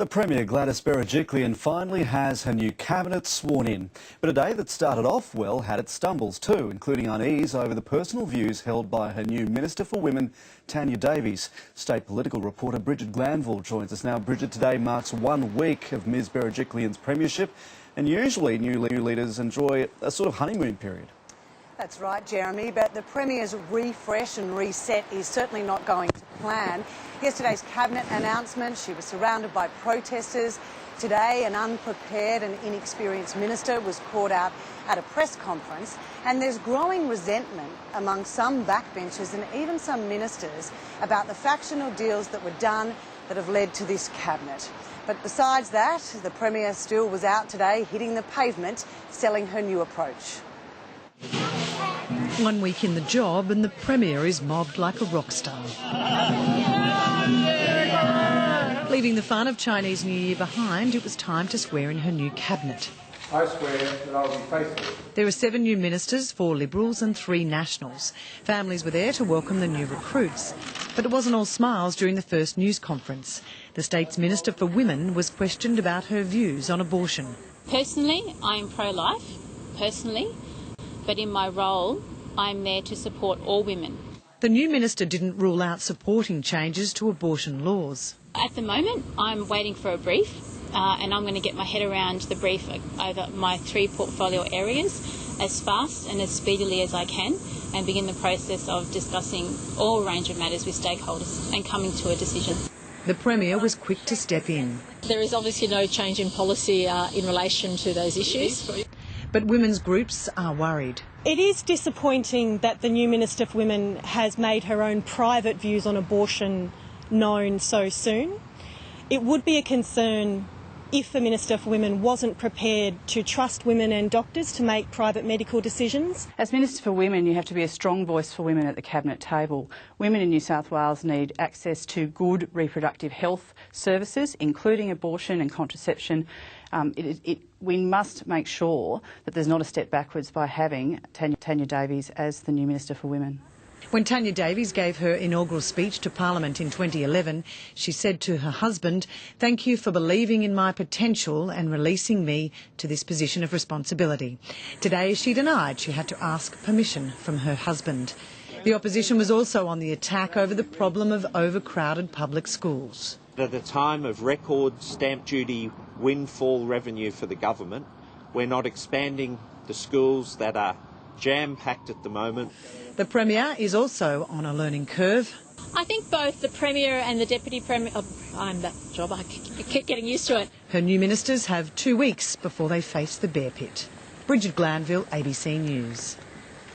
The Premier, Gladys Berejiklian, finally has her new cabinet sworn in. But a day that started off well had its stumbles too, including unease over the personal views held by her new Minister for Women, Tanya Davies. State political reporter Bridget Glanville joins us now. Bridget, today marks 1 week of Ms Berejiklian's premiership, and usually new leaders enjoy a sort of honeymoon period. That's right, Jeremy, but the Premier's refresh and reset is certainly not going to plan. Yesterday's cabinet announcement, she was surrounded by protesters. Today, an unprepared and inexperienced minister was caught out at a press conference, and there's growing resentment among some backbenchers and even some ministers about the factional deals that were done that have led to this cabinet. But besides that, the Premier still was out today hitting the pavement, selling her new approach. 1 week in the job and the Premier is mobbed like a rock star. Leaving the fun of Chinese New Year behind, it was time to swear in her new cabinet. I swear that I will be faithful. There are 7 new ministers, 4 Liberals and 3 Nationals. Families were there to welcome the new recruits. But it wasn't all smiles during the first news conference. The state's Minister for Women was questioned about her views on abortion. Personally, I am pro-life, but in my role, I'm there to support all women. The new minister didn't rule out supporting changes to abortion laws. At the moment, I'm waiting for a brief, and I'm going to get my head around the brief over my 3 portfolio areas as fast and as speedily as I can, and begin the process of discussing all range of matters with stakeholders and coming to a decision. The Premier was quick to step in. There is obviously no change in policy in relation to those issues. But women's groups are worried. It is disappointing that the new Minister for Women has made her own private views on abortion known so soon. It would be a concern if the Minister for Women wasn't prepared to trust women and doctors to make private medical decisions. As Minister for Women, you have to be a strong voice for women at the Cabinet table. Women in New South Wales need access to good reproductive health services, including abortion and contraception. We must make sure that there's not a step backwards by having Tanya Davies as the new Minister for Women. When Tanya Davies gave her inaugural speech to Parliament in 2011, she said to her husband, "Thank you for believing in my potential and releasing me to this position of responsibility." Today she denied she had to ask permission from her husband. The opposition was also on the attack over the problem of overcrowded public schools. At a time of record stamp duty windfall revenue for the government, we're not expanding the schools that are jam-packed at the moment. The Premier is also on a learning curve. I think both the Premier and the Deputy Premier... I'm that job, I keep getting used to it. Her new ministers have 2 weeks before they face the bear pit. Bridget Glanville, ABC News.